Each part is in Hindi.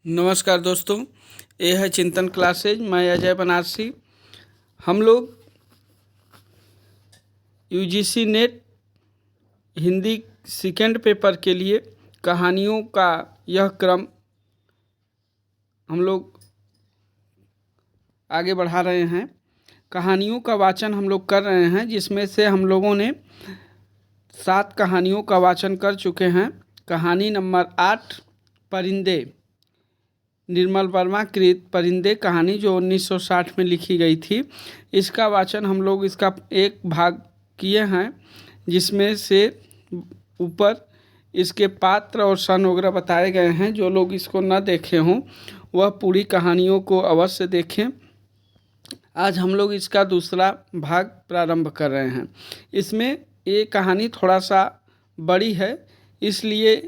नमस्कार दोस्तों, ये है चिंतन क्लासेज। मैं अजय बनारसी। हम लोग UGC net Hindi second paper के लिए कहानियों का यह क्रम हम लोग आगे बढ़ा रहे हैं। कहानियों का वाचन हम लोग कर रहे हैं, जिसमें से हम लोगों ने 7 कहानियों का वाचन कर चुके हैं। कहानी नंबर 8 परिंदे, निर्मल वर्मा कृत परिंदे कहानी, जो 1960 में लिखी गई थी। इसका वाचन हम लोग इसका एक भाग किए हैं, जिसमें से ऊपर इसके पात्र और सन वगैरह बताए गए हैं। जो लोग इसको न देखे हों वह पूरी कहानियों को अवश्य देखें। आज हम लोग इसका दूसरा भाग प्रारंभ कर रहे हैं। इसमें ये कहानी थोड़ा सा बड़ी है, इसलिए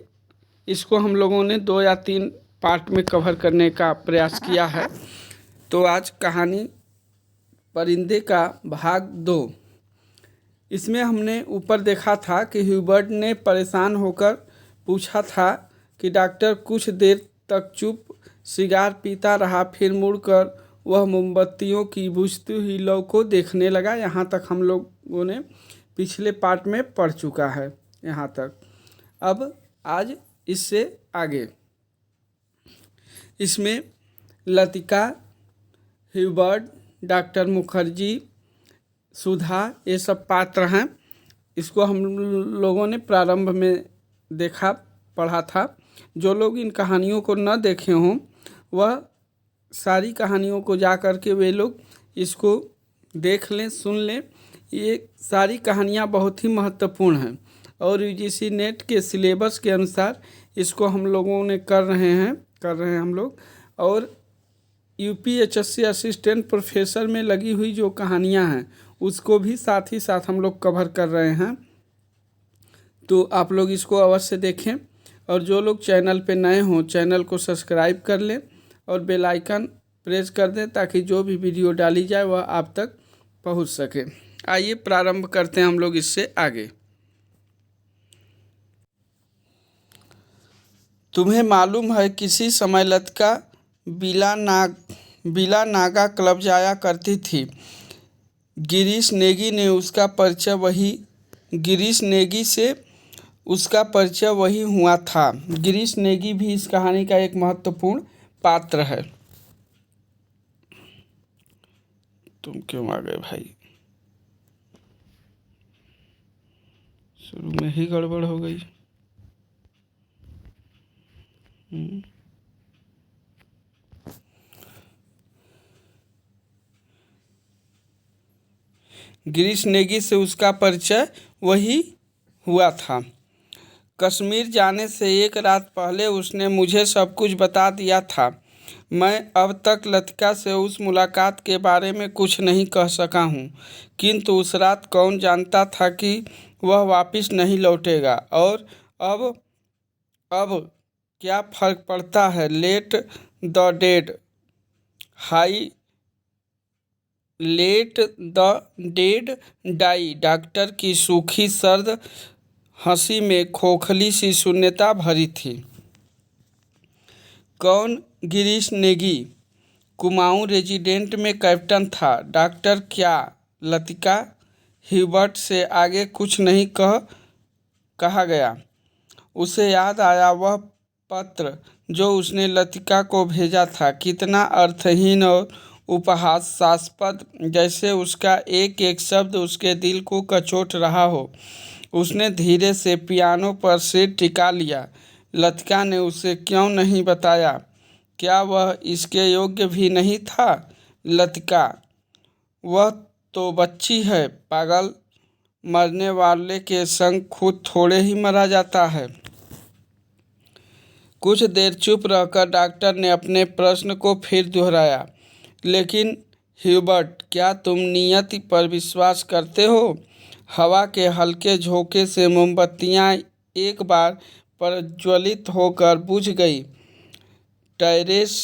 इसको हम लोगों ने 2 या 3 पार्ट में कवर करने का प्रयास किया है। तो आज कहानी परिंदे का भाग 2। इसमें हमने ऊपर देखा था कि ह्यूबर्ट ने परेशान होकर पूछा था कि डॉक्टर कुछ देर तक चुप सिगार पीता रहा, फिर मुड़कर वह मोमबत्तियों की बुझती हुई लौ को देखने लगा। यहाँ तक हम लोगों ने पिछले पार्ट में पढ़ चुका है यहाँ तक। अब आज इससे आगे इसमें लतिका, ह्यूबर्ट, डॉक्टर मुखर्जी, सुधा, ये सब पात्र हैं। इसको हम लोगों ने प्रारंभ में देखा पढ़ा था। जो लोग इन कहानियों को न देखे हों वह सारी कहानियों को जा कर के वे लोग इसको देख लें, सुन लें। ये सारी कहानियाँ बहुत ही महत्वपूर्ण हैं और यूजीसी नेट के सिलेबस के अनुसार इसको हम लोगों ने कर रहे हैं हम लोग। और यूपीएचएससी असिस्टेंट प्रोफेसर में लगी हुई जो कहानियां हैं उसको भी साथ ही साथ हम लोग कवर कर रहे हैं। तो आप लोग इसको अवश्य देखें, और जो लोग चैनल पे नए हों चैनल को सब्सक्राइब कर लें और बेल आइकन प्रेस कर दें, ताकि जो भी वीडियो डाली जाए वह आप तक पहुंच सके। आइए प्रारंभ करते हैं हम लोग इससे आगे। तुम्हें मालूम है, किसी समय लतिका बिला नागा क्लब जाया करती थी। गिरीश नेगी से उसका परिचय वही हुआ था। गिरीश नेगी भी इस कहानी का एक महत्वपूर्ण पात्र है। तुम क्यों आ गए भाई? शुरू में ही गड़बड़ हो गई। गिरीश नेगी से उसका परिचय वही हुआ था। कश्मीर जाने से एक रात पहले उसने मुझे सब कुछ बता दिया था। मैं अब तक लतिका से उस मुलाकात के बारे में कुछ नहीं कह सका हूँ, किंतु उस रात कौन जानता था कि वह वापस नहीं लौटेगा। और अब क्या फ़र्क पड़ता है? Let the dead die. Doctor की सूखी सर्द हंसी में खोखली सी शून्यता भरी थी। कौन? गिरीश नेगी कुमाऊं रेजिडेंट में कैप्टन था। डॉक्टर क्या? लतिका। ह्यूबर्ट से आगे कुछ नहीं कहा गया। उसे याद आया वह पत्र जो उसने लतिका को भेजा था। कितना अर्थहीन और उपहासास्पद, जैसे उसका एक एक शब्द उसके दिल को कचोट रहा हो। उसने धीरे से पियानो पर सिर टिका लिया। लतिका ने उसे क्यों नहीं बताया? क्या वह इसके योग्य भी नहीं था? लतिका, वह तो बच्ची है पागल। मरने वाले के संग खुद थोड़े ही मरा जाता है। कुछ देर चुप रहकर डॉक्टर ने अपने प्रश्न को फिर दोहराया। लेकिन ह्यूबर्ट, क्या तुम नियति पर विश्वास करते हो? हवा के हल्के झोंके से मोमबत्तियाँ एक बार प्रज्वलित होकर बुझ गई। टेरेस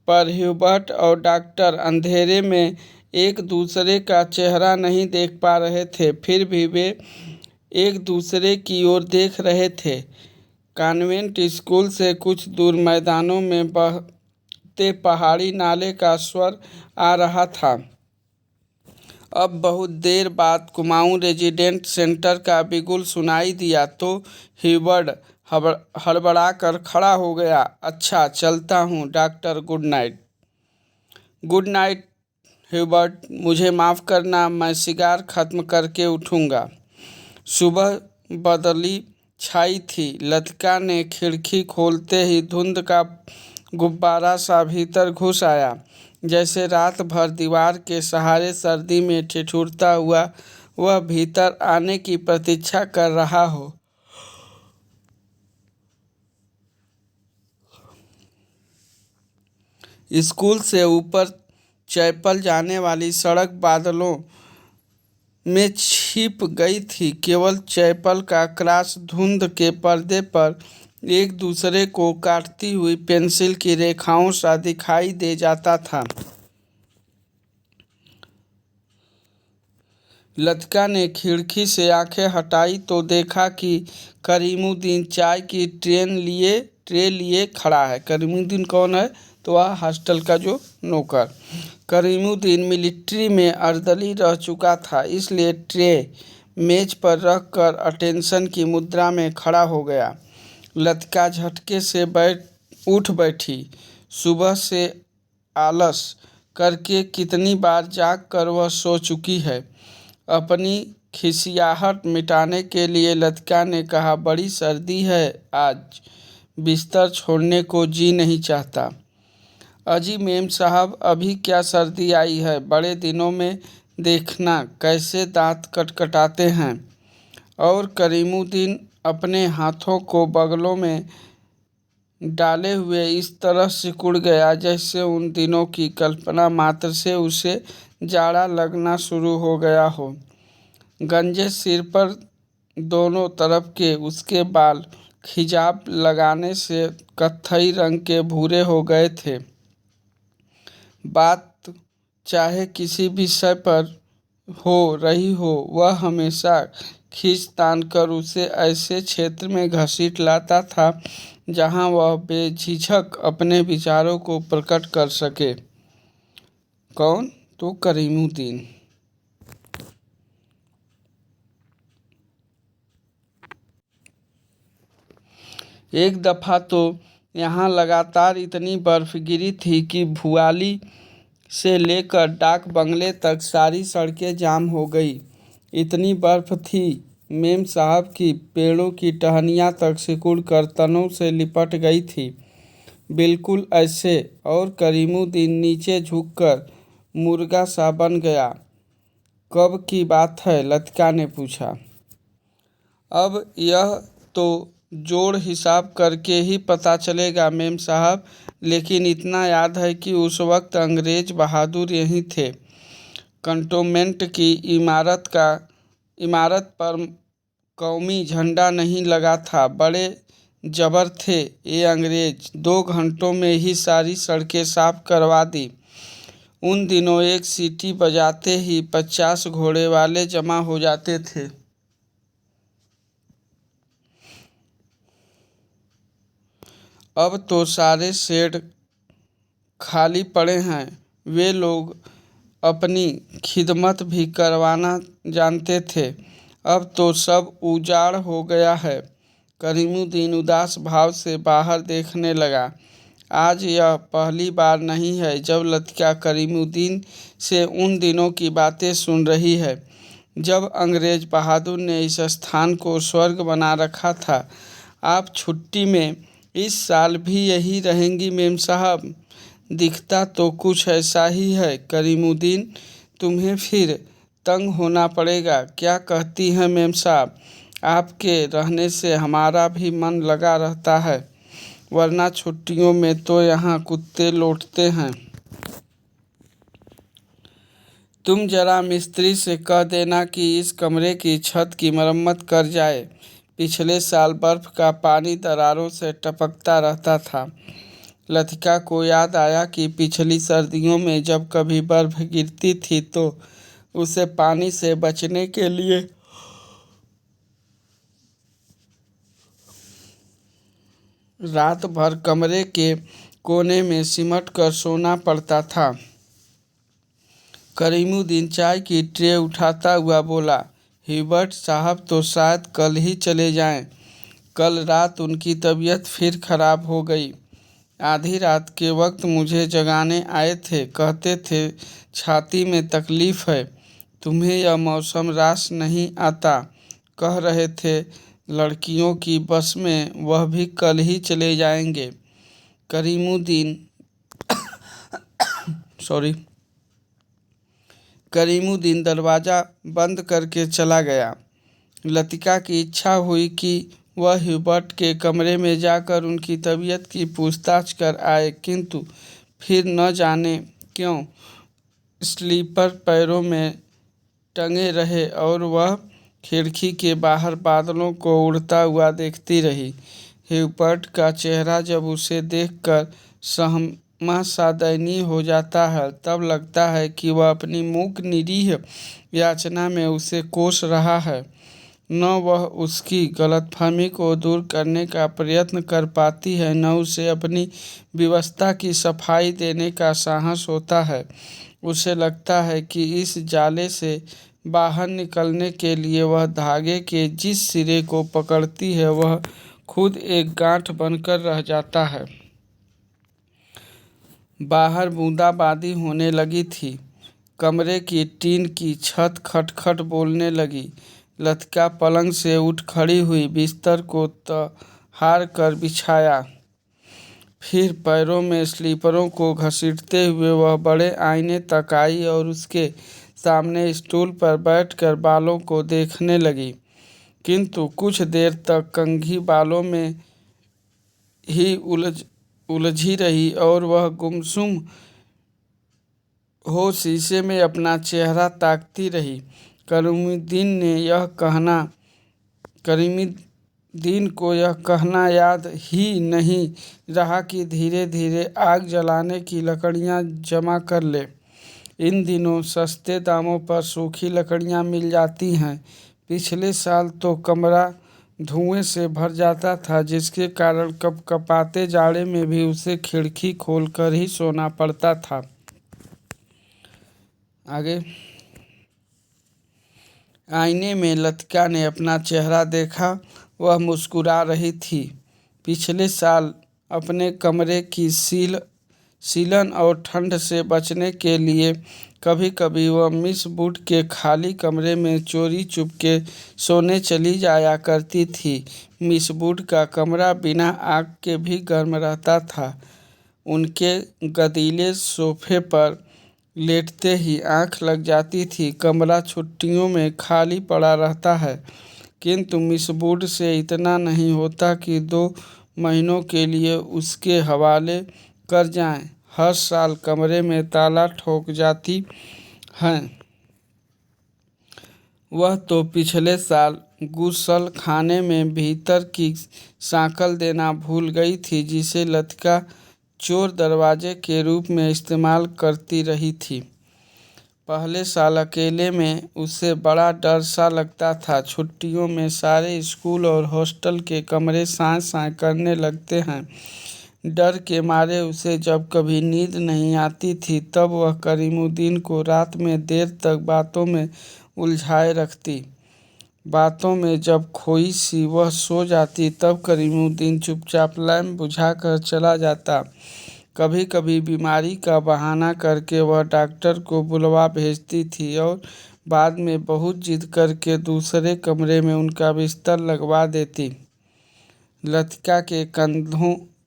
पर ह्यूबर्ट और डॉक्टर अंधेरे में एक दूसरे का चेहरा नहीं देख पा रहे थे, फिर भी वे एक दूसरे की ओर देख रहे थे। कॉन्वेंट स्कूल से कुछ दूर मैदानों में ते पहाड़ी नाले का स्वर आ रहा था। अब बहुत देर बाद कुमाऊं रेजिडेंट सेंटर का बिगुल सुनाई दिया तो ह्यूबर्ट हड़बड़ा कर खड़ा हो गया। अच्छा, चलता हूँ doctor, good night. Good night Hubert, मुझे माफ़ करना, मैं सिगार ख़त्म करके उठूँगा। सुबह बदली छाई थी। लतिका ने खिड़की खोलते ही धुंध का गुब्बारा सा भीतर घुस आया, जैसे रात भर दीवार के सहारे सर्दी में ठिठुरता हुआ वह भीतर आने की प्रतीक्षा कर रहा हो। स्कूल से ऊपर चैपल जाने वाली सड़क बादलों में छिप गई थी। केवल चैपल का क्रॉस धुंध के पर्दे पर एक दूसरे को काटती हुई पेंसिल की रेखाओं सा दिखाई दे जाता था। लतिका ने खिड़की से आंखें हटाई तो देखा कि करीमुद्दीन चाय की ट्रे लिए खड़ा है। करीमुद्दीन कौन है? तो वह हॉस्टल का जो नौकर। करीमुद्दीन मिलिट्री में अर्दली रह चुका था, इसलिए ट्रे मेज पर रखकर अटेंशन की मुद्रा में खड़ा हो गया। लतिका झटके से उठ बैठी। सुबह से आलस करके कितनी बार जाग कर वह सो चुकी है। अपनी खिसियाहट मिटाने के लिए लतिका ने कहा, बड़ी सर्दी है आज, बिस्तर छोड़ने को जी नहीं चाहता। अजी मेम साहब, अभी क्या सर्दी आई है, बड़े दिनों में देखना कैसे दांत कटकटाते हैं। और करीमुद्दीन अपने हाथों को बगलों में डाले हुए इस तरह सिकुड़ गया जैसे उन दिनों की कल्पना मात्र से उसे जाड़ा लगना शुरू हो गया हो। गंजे सिर पर दोनों तरफ के उसके बाल खिजाब लगाने से कत्थई रंग के भूरे हो गए थे। बात चाहे किसी विषय पर हो रही हो, वह हमेशा खींच तान कर उसे ऐसे क्षेत्र में घसीट लाता था जहां वह बेझिझक अपने विचारों को प्रकट कर सके। कौन? तो करीमुद्दीन। एक दफ़ा तो यहाँ लगातार इतनी बर्फ़ गिरी थी कि भुआली से लेकर डाक बंगले तक सारी सड़कें जाम हो गई। इतनी बर्फ़ थी मेम साहब की पेड़ों की टहनियाँ तक सिकुड़ कर तनों से लिपट गई थी, बिल्कुल ऐसे। और करीमुद्दीन नीचे झुककर मुर्गा सा बन गया। कब की बात है? लतिका ने पूछा। अब यह तो जोड़ हिसाब करके ही पता चलेगा मेम साहब, लेकिन इतना याद है कि उस वक्त अंग्रेज बहादुर यहीं थे। कंटोनमेंट की इमारत पर कौमी झंडा नहीं लगा था। बड़े जबर थे ये अंग्रेज, 2 घंटों में ही सारी सड़कें साफ करवा दी। उन दिनों एक सीटी बजाते ही 50 घोड़े वाले जमा हो जाते थे। अब तो सारे शेड खाली पड़े हैं। वे लोग अपनी खिदमत भी करवाना जानते थे। अब तो सब उजाड़ हो गया है। करीमुद्दीन उदास भाव से बाहर देखने लगा। आज यह पहली बार नहीं है जब लतिका करीमुद्दीन से उन दिनों की बातें सुन रही है, जब अंग्रेज बहादुर ने इस स्थान को स्वर्ग बना रखा था। आप छुट्टी में इस साल भी यही रहेंगी मेम साहब? दिखता तो कुछ ऐसा ही है करीमुद्दीन, तुम्हें फिर तंग होना पड़ेगा। क्या कहती हैं मेम साहब? आपके रहने से हमारा भी मन लगा रहता है, वरना छुट्टियों में तो यहाँ कुत्ते लौटते हैं। तुम जरा मिस्त्री से कह देना कि इस कमरे की छत की मरम्मत कर जाए। पिछले साल बर्फ़ का पानी दरारों से टपकता रहता था। लतिका को याद आया कि पिछली सर्दियों में जब कभी बर्फ़ गिरती थी तो उसे पानी से बचने के लिए रात भर कमरे के कोने में सिमट कर सोना पड़ता था। करीमुद्दीन चाय की ट्रे उठाता हुआ बोला, ह्यूबर्ट साहब तो शायद कल ही चले जाएं। कल रात उनकी तबीयत फिर खराब हो गई। आधी रात के वक्त मुझे जगाने आए थे, कहते थे छाती में तकलीफ़ है, तुम्हें यह मौसम रास नहीं आता। कह रहे थे लड़कियों की बस में, वह भी कल ही चले जाएंगे। करीमुद्दीन दरवाज़ा बंद करके चला गया। लतिका की इच्छा हुई कि वह ह्यूबर्ट के कमरे में जाकर उनकी तबीयत की पूछताछ कर आए, किंतु फिर न जाने क्यों स्लीपर पैरों में टंगे रहे और वह खिड़की के बाहर बादलों को उड़ता हुआ देखती रही। ह्यूबर्ट का चेहरा जब उसे देखकर सहमा सा दयनीय हो जाता है, तब लगता है कि वह अपनी मूक निरीह याचना में उसे कोस रहा है। न वह उसकी गलतफहमी को दूर करने का प्रयत्न कर पाती है, न उसे अपनी विवशता की सफाई देने का साहस होता है। उसे लगता है कि इस जाले से बाहर निकलने के लिए वह धागे के जिस सिरे को पकड़ती है, वह खुद एक गांठ बनकर रह जाता है। बाहर बूंदाबांदी होने लगी थी। कमरे की टीन की छत खटखट बोलने लगी। लतिका पलंग से उठ खड़ी हुई, बिस्तर को तहार कर बिछाया। फिर पैरों में स्लीपरों को घसीटते हुए वह बड़े आईने तक आई और उसके सामने स्टूल पर बैठकर बालों को देखने लगी, किंतु कुछ देर तक कंघी बालों में ही उलझी रही और वह गुमसुम हो शीशे में अपना चेहरा ताकती रही। करीमुद्दीन को यह कहना याद ही नहीं रहा कि धीरे धीरे आग जलाने की लकड़ियां जमा कर ले। इन दिनों सस्ते दामों पर सूखी लकड़ियां मिल जाती हैं। पिछले साल तो कमरा धुएं से भर जाता था, जिसके कारण कपकपाते जाड़े में भी उसे खिड़की खोलकर ही सोना पड़ता था। आगे आईने में लतिका ने अपना चेहरा देखा। वह मुस्कुरा रही थी। पिछले साल अपने कमरे की सीलन और ठंड से बचने के लिए कभी कभी वह मिस वुड के खाली कमरे में चोरी चुपके सोने चली जाया करती थी। मिस वुड का कमरा बिना आग के भी गर्म रहता था। उनके गदीले सोफे पर लेटते ही आंख लग जाती थी। कमरा छुट्टियों में खाली पड़ा रहता है, किंतु मिस वुड से इतना नहीं होता कि 2 महीनों के लिए उसके हवाले कर जाएं। हर साल कमरे में ताला ठोक जाती हैं। वह तो पिछले साल गुसल खाने में भीतर की सांकल देना भूल गई थी, जिसे लतिका चोर दरवाजे के रूप में इस्तेमाल करती रही थी। पहले साल अकेले में उसे बड़ा डर सा लगता था। छुट्टियों में सारे स्कूल और हॉस्टल के कमरे साए साए करने लगते हैं। डर के मारे उसे जब कभी नींद नहीं आती थी, तब वह करीमुद्दीन को रात में देर तक बातों में उलझाए रखती। बातों में जब खोई सी वह सो जाती, तब करीमुद्दीन चुपचाप लैंप बुझाकर चला जाता। कभी कभी बीमारी का बहाना करके वह डॉक्टर को बुलवा भेजती थी और बाद में बहुत जिद करके दूसरे कमरे में उनका बिस्तर लगवा देती। लतिका के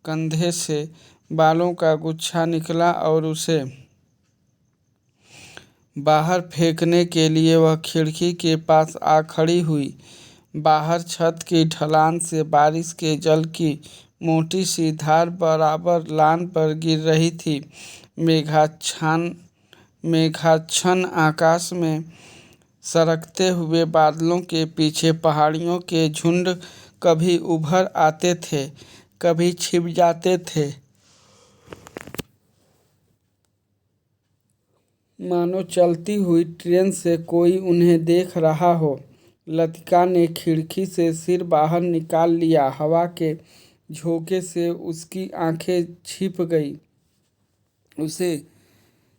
कंधे से बालों का गुच्छा निकला और उसे बाहर फेंकने के लिए वह खिड़की के पास आ खड़ी हुई। बाहर छत की ढलान से बारिश के जल की मोटी सी धार बराबर लान पर गिर रही थी। मेघाच्छन्न आकाश में सरकते हुए बादलों के पीछे पहाड़ियों के झुंड कभी उभर आते थे, कभी छिप जाते थे, मानो चलती हुई ट्रेन से कोई उन्हें देख रहा हो। लतिका ने खिड़की से सिर बाहर निकाल लिया। हवा के झोंके से उसकी आंखें छिप गई। उसे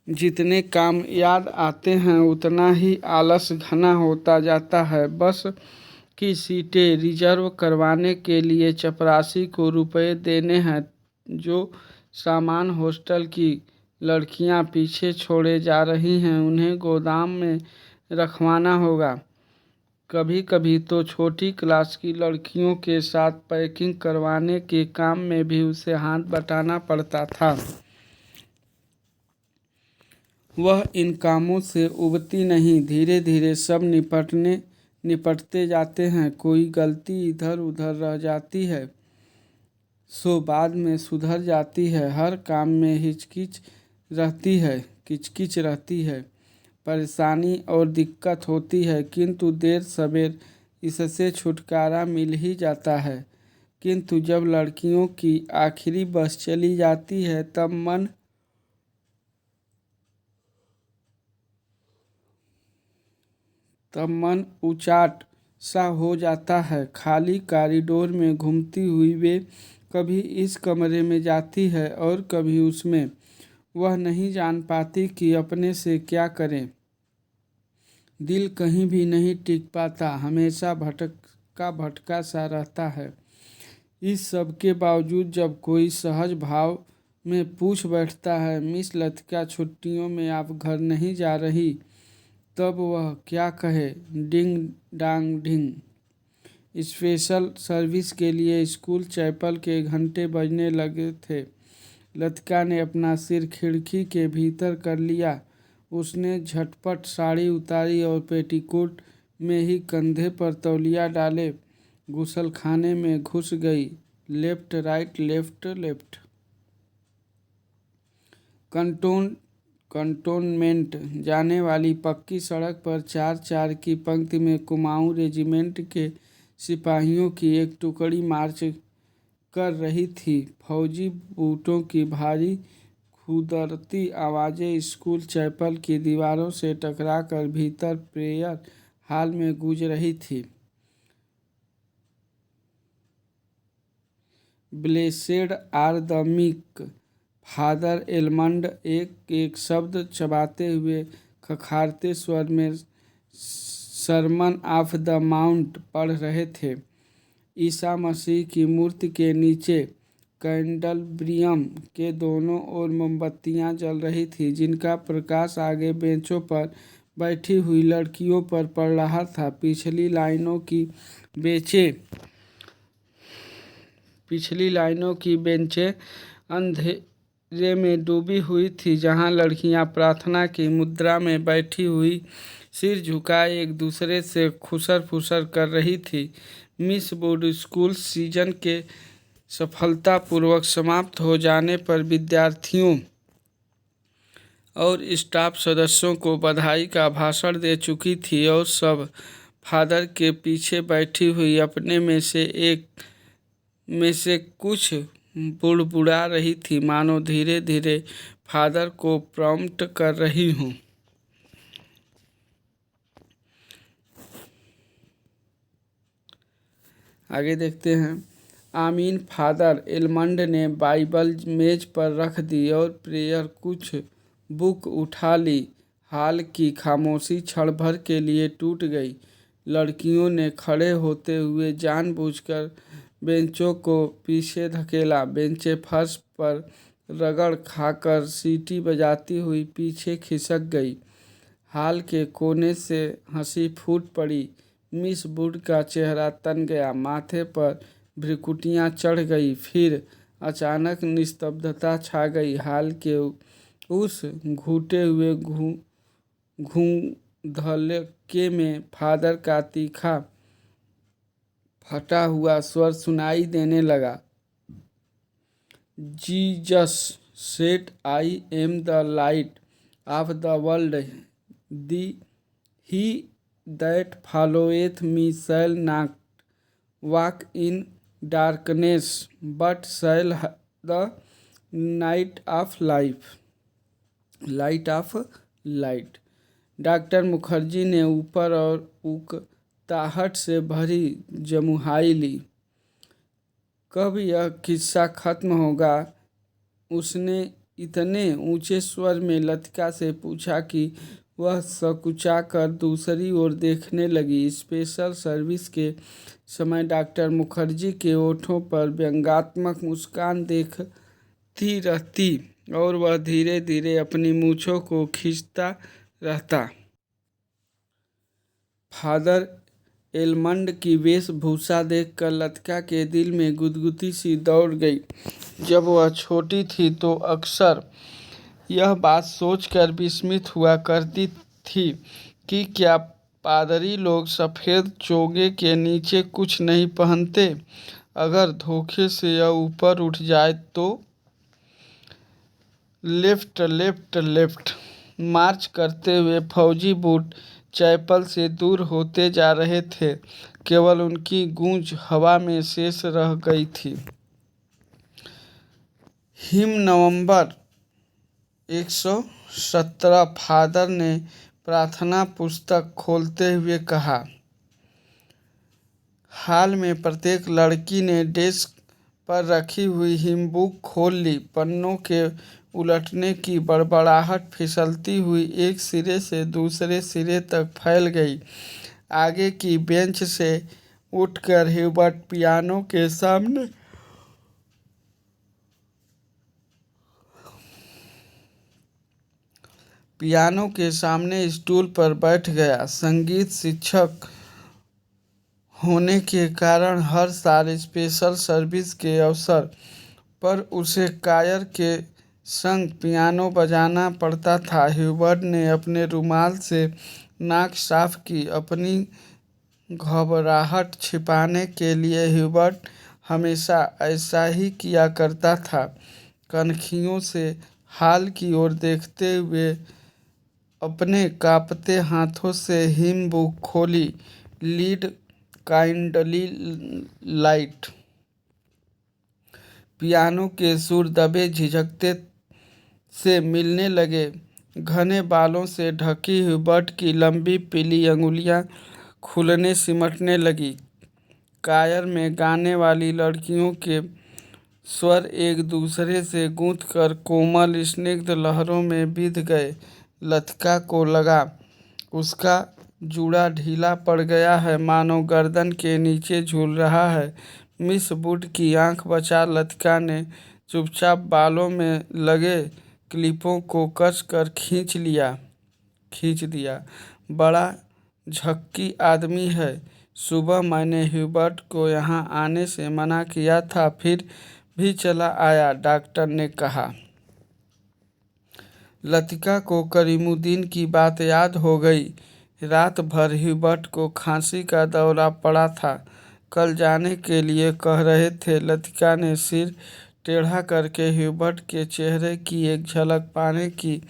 जितने काम याद आते हैं उतना ही आलस घना होता जाता है। बस की सीटें रिजर्व करवाने के लिए चपरासी को रुपए देने हैं। जो सामान हॉस्टल की लड़कियां पीछे छोड़े जा रही हैं उन्हें गोदाम में रखवाना होगा। कभी कभी तो छोटी क्लास की लड़कियों के साथ पैकिंग करवाने के काम में भी उसे हाथ बटाना पड़ता था। वह इन कामों से उबती नहीं। धीरे धीरे सब निपटते जाते हैं। कोई गलती इधर उधर रह जाती है सो बाद में सुधर जाती है। हर काम में किचकिच रहती है, परेशानी और दिक्कत होती है, किंतु देर सवेर इससे छुटकारा मिल ही जाता है। किंतु जब लड़कियों की आखिरी बस चली जाती है तब मन उचाट सा हो जाता है। खाली कॉरिडोर में घूमती हुई वे कभी इस कमरे में जाती है और कभी उसमें। वह नहीं जान पाती कि अपने से क्या करें। दिल कहीं भी नहीं टिक पाता, हमेशा भटका भटका सा रहता है। इस सब के बावजूद जब कोई सहज भाव में पूछ बैठता है, मिस लतिका छुट्टियों में आप घर नहीं जा रही, तब वह क्या कहे। डिंग डांग डिंग। स्पेशल सर्विस के लिए स्कूल चैपल के घंटे बजने लगे थे। लतिका ने अपना सिर खिड़की के भीतर कर लिया। उसने झटपट साड़ी उतारी और पेटीकोट में ही कंधे पर तौलिया डाले गुसलखाने में घुस गई। Left right left left. Cantonment जाने वाली पक्की सड़क पर 4-4 की पंक्ति में कुमाऊं रेजिमेंट के सिपाहियों की एक टुकड़ी मार्च कर रही थी। फौजी बूटों की भारी खुदरती आवाज़ें स्कूल चैपल की दीवारों से टकराकर भीतर प्रेयर हॉल में गूंज रही थी। Blessed are the meek, father एलमंड एक एक शब्द चबाते हुए खखारते स्वर में सरमन ऑफ द माउंट पढ़ रहे थे। ईसा मसीह की मूर्ति के नीचे कैंडलब्रियम के दोनों ओर मोमबत्तियां जल रही थी, जिनका प्रकाश आगे बेंचों पर बैठी हुई लड़कियों पर पड़ रहा था। पिछली लाइनों की बेंचें अंधेरे में डूबी हुई थी, जहां लड़कियां प्रार्थना की मुद्रा में बैठी हुई सिर झुकाए एक दूसरे से खुसर फुसर कर रही थी। मिस वुड स्कूल सीजन के सफलतापूर्वक समाप्त हो जाने पर विद्यार्थियों और स्टाफ सदस्यों को बधाई का भाषण दे चुकी थी और सब फादर के पीछे बैठी हुई अपने में से कुछ बुड़बुड़ा रही थी, मानो धीरे धीरे फादर को प्रॉम्प्ट कर रही हूँ। आगे देखते हैं। आमीन। फादर एलमंड ने बाइबल मेज पर रख दी और प्रेयर कुछ बुक उठा ली। हाल की खामोशी क्षण भर के लिए टूट गई। लड़कियों ने खड़े होते हुए जानबूझकर बेंचों को पीछे धकेला। बेंचें फर्श पर रगड़ खाकर सीटी बजाती हुई पीछे खिसक गई। हाल के कोने से हंसी फूट पड़ी। मिस वुड का चेहरा तन गया, माथे पर भ्रिकुटियाँ चढ़ गई। फिर अचानक निस्तब्धता छा गई। हाल के उस घुटे हुए धड़ल्ले में फादर का तीखा फटा हुआ स्वर सुनाई देने लगा। Jesus said, I am the light of the world, he that followeth me shall not walk in darkness but shall the light of light. Doctor Mukherjee ने ऊपर और उकताहट से भरी जमुहाई ली। कब यह किस्सा खत्म होगा? उसने इतने ऊंचे स्वर में लतिका से पूछा कि वह सकुचाकर दूसरी ओर देखने लगी। स्पेशल सर्विस के समय डॉक्टर मुखर्जी के होठों पर व्यंग्यात्मक मुस्कान देखती रहती और वह धीरे धीरे अपनी मूंछों को खींचता रहता। फादर एलमंड की वेशभूषा देखकर लतिका के दिल में गुदगुदी सी दौड़ गई। जब वह छोटी थी तो अक्सर यह बात सोचकर विस्मित हुआ करती थी कि क्या पादरी लोग सफ़ेद चोगे के नीचे कुछ नहीं पहनते? अगर धोखे से यह ऊपर उठ जाए तो? लेफ्ट लेफ्ट लेफ्ट मार्च करते हुए फौजी बूट चैपल से दूर होते जा रहे थे। केवल उनकी गूंज हवा में शेष रह गई थी। हिम नवंबर 117। फादर ने प्रार्थना पुस्तक खोलते हुए कहा। हाल में प्रत्येक लड़की ने डेस्क पर रखी हुई हिम बुक खोल ली। पन्नों के उलटने की बड़बड़ाहट फिसलती हुई एक सिरे से दूसरे सिरे तक फैल गई। आगे की बेंच से उठकर ह्यूबर्ट पियानो के सामने स्टूल पर बैठ गया। संगीत शिक्षक होने के कारण हर साल स्पेशल सर्विस के अवसर पर उसे कायर के संग पियानो बजाना पड़ता था। ह्यूबर्ट ने अपने रुमाल से नाक साफ की। अपनी घबराहट छिपाने के लिए ह्यूबर्ट हमेशा ऐसा ही किया करता था। कनखियों से हाल की ओर देखते हुए अपने कांपते हाथों से हिम बुक खोली। Lead kindly light. पियानो के सुर दबे झिझकते से मिलने लगे। घने बालों से ढकी ह्यूबर्ट की लंबी पीली अंगुलियां खुलने सिमटने लगी। कायर में गाने वाली लड़कियों के स्वर एक दूसरे से गूंथकर कोमल स्निग्ध लहरों में बिध गए। लतिका को लगा उसका जूड़ा ढीला पड़ गया है, मानो गर्दन के नीचे झूल रहा है। मिस वुड की आंख बचा लतिका ने चुपचाप बालों में लगे क्लिपों को कसकर खींच दिया। बड़ा झक्की आदमी है। सुबह मैंने ह्यूबर्ट को यहाँ आने से मना किया था, फिर भी चला आया, डॉक्टर ने कहा। लतिका को करीमुद्दीन की बात याद हो गई। रात भर ह्यूबर्ट को खांसी का दौरा पड़ा था। कल जाने के लिए कह रहे थे। लतिका ने सिर टेढ़ा करके ह्यूबर्ट के चेहरे की एक झलक पाने की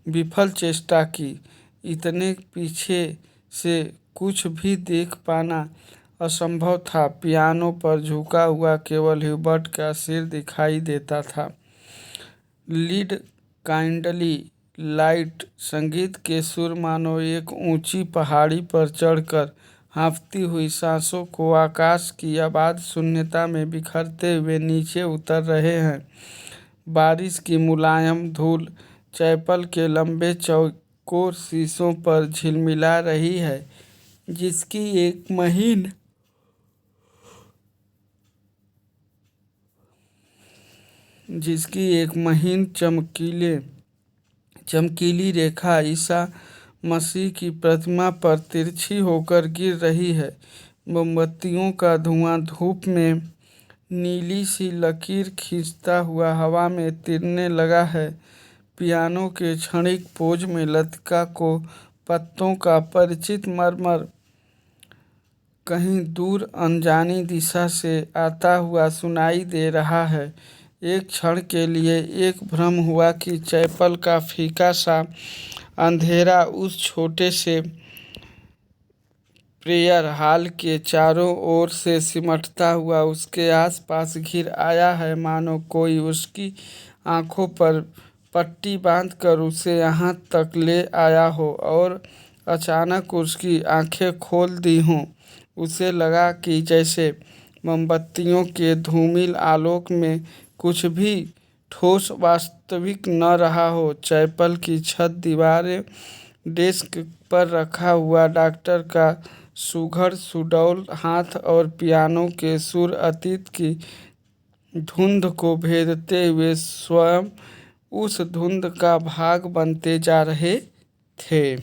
विफल चेष्टा की। इतने पीछे से कुछ भी देख पाना असंभव था। पियानो पर झुका हुआ केवल ह्यूबर्ट का सिर दिखाई देता था। Lead kindly light. संगीत के सुर मानो एक ऊंची पहाड़ी पर चढ़कर हाँफती हुई सांसों को आकाश की अबाध शून्यता में बिखरते हुए नीचे उतर रहे हैं। बारिश की मुलायम धूल चैपल के लंबे चौकोर शीशों पर झिलमिला रही है, जिसकी एक महीन चमकीली रेखा ईसा मसीह की प्रतिमा पर तिरछी होकर गिर रही है। मोमबत्तियों का धुआं धूप में नीली सी लकीर खींचता हुआ हवा में तिरने लगा है। पियानो के क्षणिक पोज में लतिका को पत्तों का परिचित मरमर कहीं दूर अनजानी दिशा से आता हुआ सुनाई दे रहा है। एक क्षण के लिए एक भ्रम हुआ कि चैपल का फीका सा अंधेरा उस छोटे से प्रेयर हॉल के चारों ओर से सिमटता हुआ उसके आसपास घिर आया है, मानो कोई उसकी आंखों पर पट्टी बांधकर उसे यहाँ तक ले आया हो और अचानक उसकी आंखें खोल दी हों। उसे लगा कि जैसे मोमबत्तियों के धूमिल आलोक में कुछ भी ठोस वास्तविक न रहा हो। चैपल की छत, दीवारें, डेस्क पर रखा हुआ डॉक्टर का सुघड़ सुडौल हाथ और पियानो के सुर अतीत की धुंध को भेदते हुए स्वयं उस धुंध का भाग बनते जा रहे थे।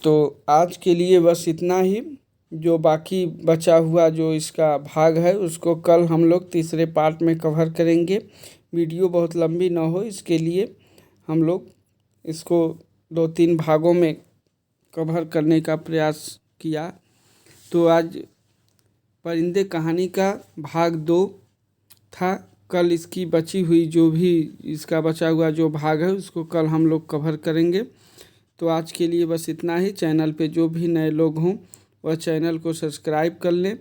तो आज के लिए बस इतना ही। जो बाकी बचा हुआ जो इसका भाग है उसको कल हम लोग तीसरे पार्ट में कवर करेंगे। वीडियो बहुत लंबी ना हो इसके लिए हम लोग इसको 2-3 भागों में कवर करने का प्रयास किया। तो आज परिंदे कहानी का भाग 2 था। कल इसकी बची हुई जो भी इसका बचा हुआ जो भाग है उसको कल हम लोग कवर करेंगे। तो आज के लिए बस इतना ही। चैनल पे जो भी नए लोग हों वह चैनल को सब्सक्राइब कर लें,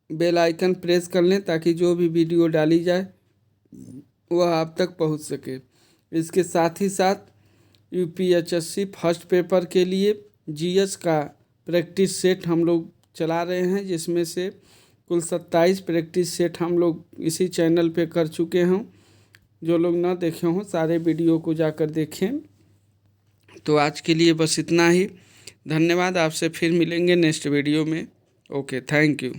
बेल आइकन प्रेस कर लें ताकि जो भी वीडियो डाली जाए वह आप तक पहुंच सके। इसके साथ ही साथ यूपीएचएससी फर्स्ट पेपर के लिए जीएस का प्रैक्टिस सेट हम लोग चला रहे हैं, जिसमें से कुल 27 प्रैक्टिस सेट हम लोग इसी चैनल पे कर चुके हों। जो लोग ना देखे हों सारे वीडियो को जाकर देखें। तो आज के लिए बस इतना ही। धन्यवाद। आपसे फिर मिलेंगे नेक्स्ट वीडियो में। Okay, thank you.